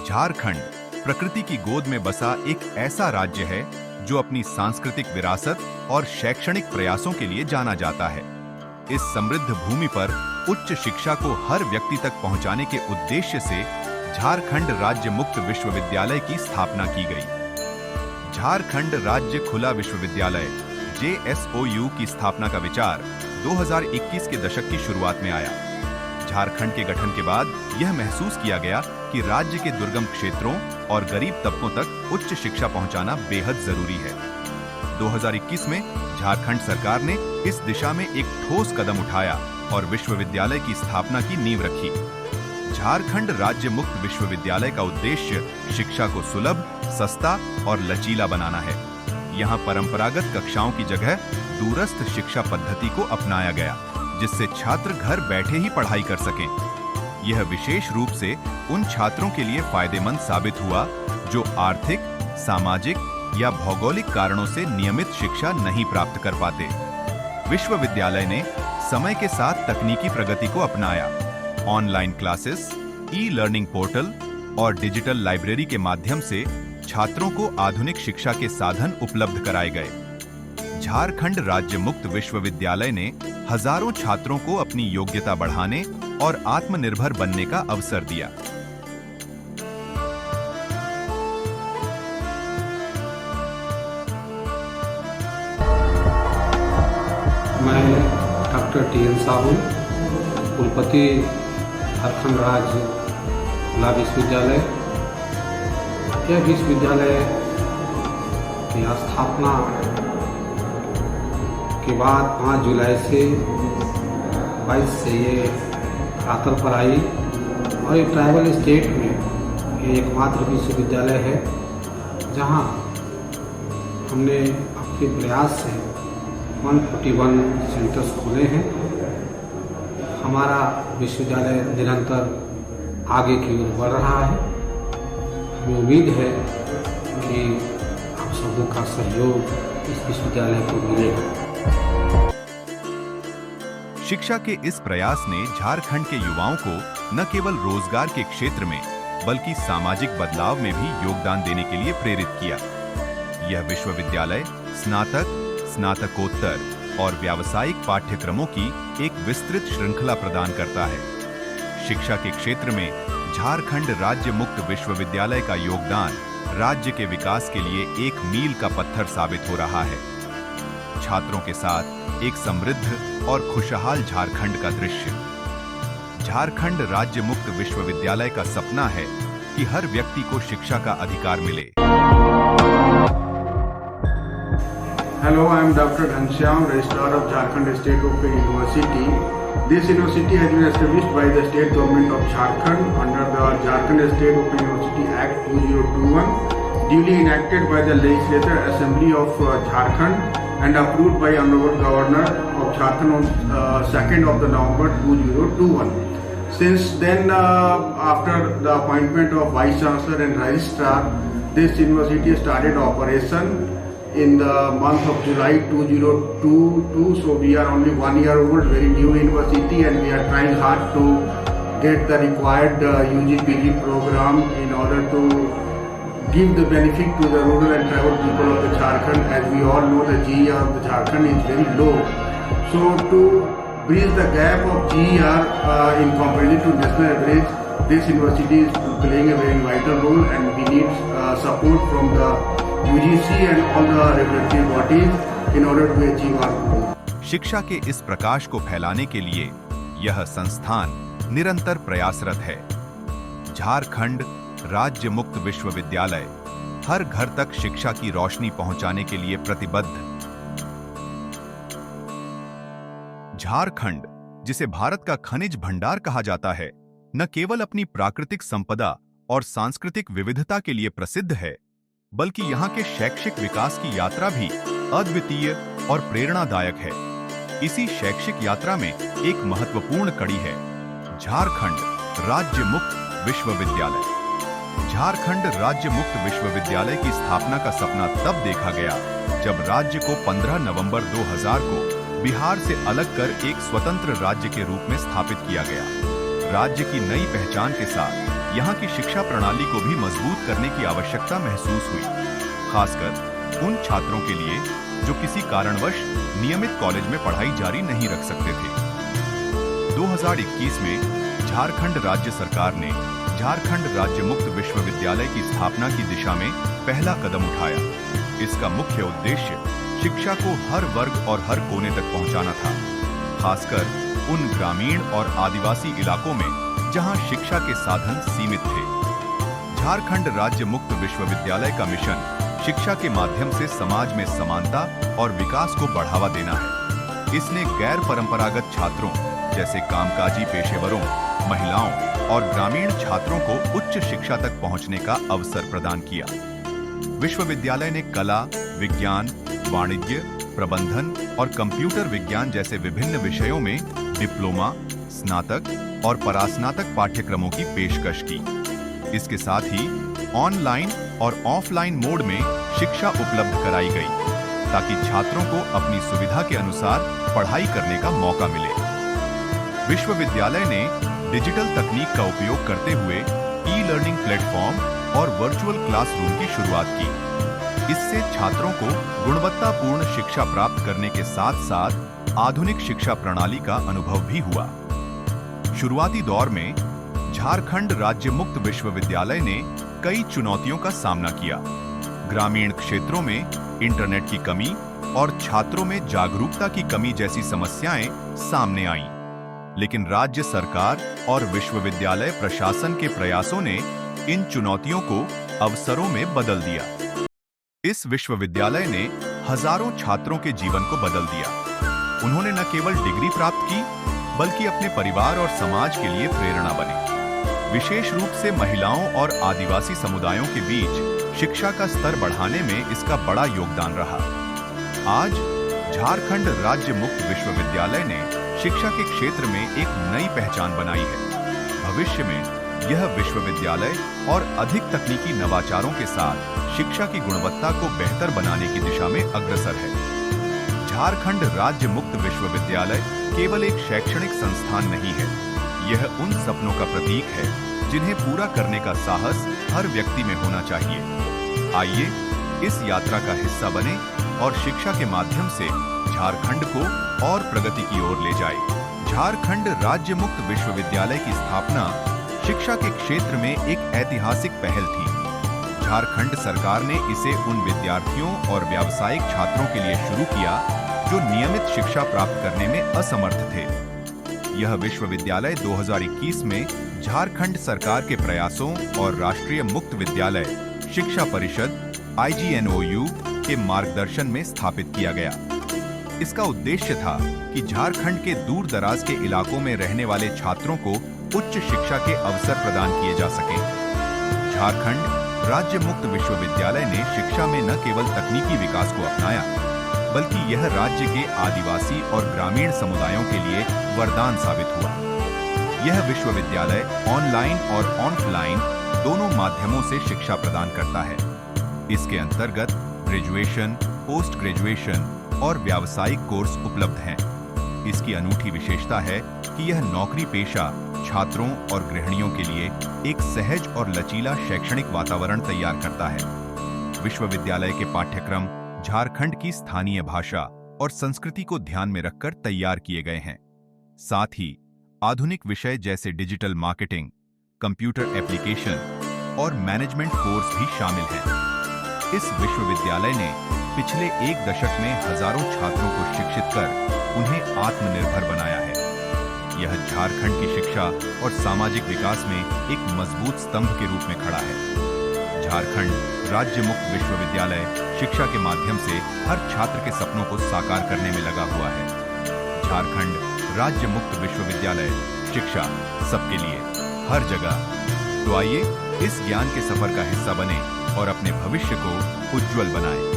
झारखंड प्रकृति की गोद में बसा एक ऐसा राज्य है जो अपनी सांस्कृतिक विरासत और शैक्षणिक प्रयासों के लिए जाना जाता है। इस समृद्ध भूमि पर उच्च शिक्षा को हर व्यक्ति तक पहुंचाने के उद्देश्य से झारखंड राज्य मुक्त विश्वविद्यालय की स्थापना की गई। झारखंड राज्य खुला विश्वविद्यालय JSOU की स्थापना का विचार 2021 के दशक की शुरुआत में आया। झारखंड के गठन के बाद यह महसूस किया गया कि राज्य के दुर्गम क्षेत्रों और गरीब तबकों तक उच्च शिक्षा पहुंचाना बेहद जरूरी है। 2021 में झारखंड सरकार ने इस दिशा में एक ठोस कदम उठाया और विश्वविद्यालय की स्थापना की नींव रखी। झारखंड राज्य मुक्त विश्वविद्यालय का उद्देश्य शिक्षा को सुलभ, सस्ता और लचीला बनाना है। यहाँ परंपरागत कक्षाओं की जगह दूरस्थ शिक्षा पद्धति को अपनाया गया, जिससे छात्र घर बैठे ही पढ़ाई कर सकें। यह विशेष रूप से उन छात्रों के लिए फायदेमंद साबित हुआ जो आर्थिक, सामाजिक या भौगोलिक कारणों से नियमित शिक्षा नहीं प्राप्त कर पाते। विश्वविद्यालय ने समय के साथ तकनीकी प्रगति को अपनाया। ऑनलाइन क्लासेस, ई-लर्निंग पोर्टल और डिजिटल लाइब्रेरी के माध्यम से छात्रों को आधुनिक शिक्षा के साधन उपलब्ध कराए गए। झारखंड राज्य मुक्त विश्वविद्यालय ने हजारों छात्रों को अपनी योग्यता बढ़ाने और आत्मनिर्भर बनने का अवसर दिया। मैं डॉक्टर TN साहू, कुलपति झारखंड राज्य खुला विश्वविद्यालय। यह विश्वविद्यालय की स्थापना के बाद 5 जुलाई से 22 से ये आतर पर आई और ये ट्राइबल स्टेट में ये एकमात्र विश्वविद्यालय है जहाँ हमने अपने प्रयास से 141 सेंटर्स खोले हैं। हमारा विश्वविद्यालय निरंतर आगे की ओर बढ़ रहा है। हमें उम्मीद है कि आप सबों का सहयोग इस विश्वविद्यालय को मिलेगा। शिक्षा के इस प्रयास ने झारखंड के युवाओं को न केवल रोजगार के क्षेत्र में बल्कि सामाजिक बदलाव में भी योगदान देने के लिए प्रेरित किया। यह विश्वविद्यालय स्नातक, स्नातकोत्तर और व्यावसायिक पाठ्यक्रमों की एक विस्तृत श्रृंखला प्रदान करता है। शिक्षा के क्षेत्र में झारखंड राज्य मुक्त विश्वविद्यालय का योगदान राज्य के विकास के लिए एक मील का पत्थर साबित हो रहा है। छात्रों के साथ एक समृद्ध और खुशहाल झारखंड का दृश्य। झारखंड राज्य मुक्त विश्वविद्यालय का सपना है कि हर व्यक्ति को शिक्षा का अधिकार मिले। Hello, I am Dr. Ghanshyam, Registrar of Jharkhand State Open University. This university has been established by the state government of Jharkhand under the Jharkhand State Open University Act 2021, duly enacted by the Legislature Assembly of Jharkhand and approved by Honorable Governor of Jharkhand on 2nd of the November 2021. Since then, after the appointment of Vice Chancellor and Registrar, this university started operation in the month of July 2022. So we are only 1 year old, very new university, and we are trying hard to get the required UG/PG program in order to give the benefit to the rural and tribal people of the Jharkhand. As we all know, the GER of the Jharkhand is very low. So to bridge the gap of GER in comparison to national average, this university is playing a very vital role, and we need support from the UGC and all the regulatory bodies in order to achieve our goal. शिक्षा के इस प्रकाश को फैलाने के लिए यह संस्थान निरंतर प्रयासरत है। झारखंड राज्य मुक्त विश्वविद्यालय हर घर तक शिक्षा की रोशनी पहुंचाने के लिए प्रतिबद्ध। झारखंड, जिसे भारत का खनिज भंडार कहा जाता है, न केवल अपनी प्राकृतिक संपदा और सांस्कृतिक विविधता के लिए प्रसिद्ध है, बल्कि यहाँ के शैक्षिक विकास की यात्रा भी अद्वितीय और प्रेरणादायक है। इसी शैक्षिक यात्रा में एक महत्वपूर्ण कड़ी है झारखंड राज्य मुक्त विश्वविद्यालय। झारखंड राज्य मुक्त विश्वविद्यालय की स्थापना का सपना तब देखा गया जब राज्य को 15 नवंबर 2000 को बिहार से अलग कर एक स्वतंत्र राज्य के रूप में स्थापित किया गया। राज्य की नई पहचान के साथ यहाँ की शिक्षा प्रणाली को भी मजबूत करने की आवश्यकता महसूस हुई, खासकर उन छात्रों के लिए जो किसी कारणवश नियमित कॉलेज में पढ़ाई जारी नहीं रख सकते थे। 2021 में झारखंड राज्य सरकार ने झारखंड राज्य मुक्त विश्वविद्यालय की स्थापना की दिशा में पहला कदम उठाया। इसका मुख्य उद्देश्य शिक्षा को हर वर्ग और हर कोने तक पहुंचाना था, खासकर उन ग्रामीण और आदिवासी इलाकों में जहां शिक्षा के साधन सीमित थे। झारखंड राज्य मुक्त विश्वविद्यालय का मिशन शिक्षा के माध्यम से समाज में समानता और विकास को बढ़ावा देना है। इसने गैर परंपरागत छात्रों जैसे कामकाजी पेशेवरों, महिलाओं और ग्रामीण छात्रों को उच्च शिक्षा तक पहुंचने का अवसर प्रदान किया। विश्वविद्यालय ने कला, विज्ञान, वाणिज्य, प्रबंधन और कंप्यूटर विज्ञान जैसे विभिन्न विषयों में डिप्लोमा, स्नातक और परास्नातक पाठ्यक्रमों की पेशकश की। इसके साथ ही ऑनलाइन और ऑफलाइन मोड में शिक्षा उपलब्ध कराई गई, ताकि छात्रों को अपनी सुविधा के अनुसार पढ़ाई करने का मौका मिले। विश्वविद्यालय ने डिजिटल तकनीक का उपयोग करते हुए ई-लर्निंग प्लेटफॉर्म और वर्चुअल क्लासरूम की शुरुआत की। इससे छात्रों को गुणवत्तापूर्ण शिक्षा प्राप्त करने के साथ साथ आधुनिक शिक्षा प्रणाली का अनुभव भी हुआ। शुरुआती दौर में झारखंड राज्य मुक्त विश्वविद्यालय ने कई चुनौतियों का सामना किया। ग्रामीण क्षेत्रों में इंटरनेट की कमी और छात्रों में जागरूकता की कमी जैसी समस्याएं सामने आईं। लेकिन राज्य सरकार और विश्वविद्यालय प्रशासन के प्रयासों ने इन चुनौतियों को अवसरों में बदल दिया। इस विश्वविद्यालय ने हजारों छात्रों के जीवन को बदल दिया। उन्होंने न केवल डिग्री प्राप्त की, बल्कि अपने परिवार और समाज के लिए प्रेरणा बने। विशेष रूप से महिलाओं और आदिवासी समुदायों के बीच शिक्षा का स्तर बढ़ाने में इसका बड़ा योगदान रहा। आज झारखंड राज्य मुक्त विश्वविद्यालय ने शिक्षा के क्षेत्र में एक नई पहचान बनाई है। भविष्य में यह विश्वविद्यालय और अधिक तकनीकी नवाचारों के साथ शिक्षा की गुणवत्ता को बेहतर बनाने की दिशा में अग्रसर है। झारखंड राज्य मुक्त विश्वविद्यालय केवल एक शैक्षणिक संस्थान नहीं है, यह उन सपनों का प्रतीक है जिन्हें पूरा करने का साहस हर व्यक्ति में होना चाहिए। आइए इस यात्रा का हिस्सा बने और शिक्षा के माध्यम से झारखंड को और प्रगति की ओर ले जाए। झारखंड राज्य मुक्त विश्वविद्यालय की स्थापना शिक्षा के क्षेत्र में एक ऐतिहासिक पहल थी। झारखंड सरकार ने इसे उन विद्यार्थियों और व्यावसायिक छात्रों के लिए शुरू किया जो नियमित शिक्षा प्राप्त करने में असमर्थ थे। यह विश्वविद्यालय 2021 में झारखंड सरकार के प्रयासों और राष्ट्रीय मुक्त विद्यालय शिक्षा परिषद IGNOU के मार्गदर्शन में स्थापित किया गया। इसका उद्देश्य था कि झारखंड के दूर दराज के इलाकों में रहने वाले छात्रों को उच्च शिक्षा के अवसर प्रदान किए जा सकें। झारखंड राज्य मुक्त विश्वविद्यालय ने शिक्षा में न केवल तकनीकी विकास को अपनाया, बल्कि यह राज्य के आदिवासी और ग्रामीण समुदायों के लिए वरदान साबित हुआ। यह विश्वविद्यालय ऑनलाइन और ऑफलाइन दोनों माध्यमों से शिक्षा प्रदान करता है। इसके अंतर्गत ग्रेजुएशन, पोस्ट ग्रेजुएशन और व्यावसायिक कोर्स उपलब्ध हैं। इसकी अनूठी विशेषता है कि यह नौकरी पेशा छात्रों और गृहिणियों के लिए एक सहज और लचीला शैक्षणिक वातावरण तैयार करता है। विश्वविद्यालय के पाठ्यक्रम झारखंड की स्थानीय भाषा और संस्कृति को ध्यान में रखकर तैयार किए गए हैं। साथ ही आधुनिक विषय जैसे डिजिटल मार्केटिंग, कंप्यूटर एप्लीकेशन और मैनेजमेंट कोर्स भी शामिल हैं। इस विश्वविद्यालय ने पिछले एक दशक में हजारों छात्रों को शिक्षित कर उन्हें आत्मनिर्भर बनाया है। यह झारखंड की शिक्षा और सामाजिक विकास में एक मजबूत स्तंभ के रूप में खड़ा है। झारखंड राज्य मुक्त विश्वविद्यालय शिक्षा के माध्यम से हर छात्र के सपनों को साकार करने में लगा हुआ है। झारखंड राज्य मुक्त विश्वविद्यालय शिक्षा सबके लिए, हर जगह। तो आइए इस ज्ञान के सफर का हिस्सा बने और अपने भविष्य को उज्जवल बनाएं।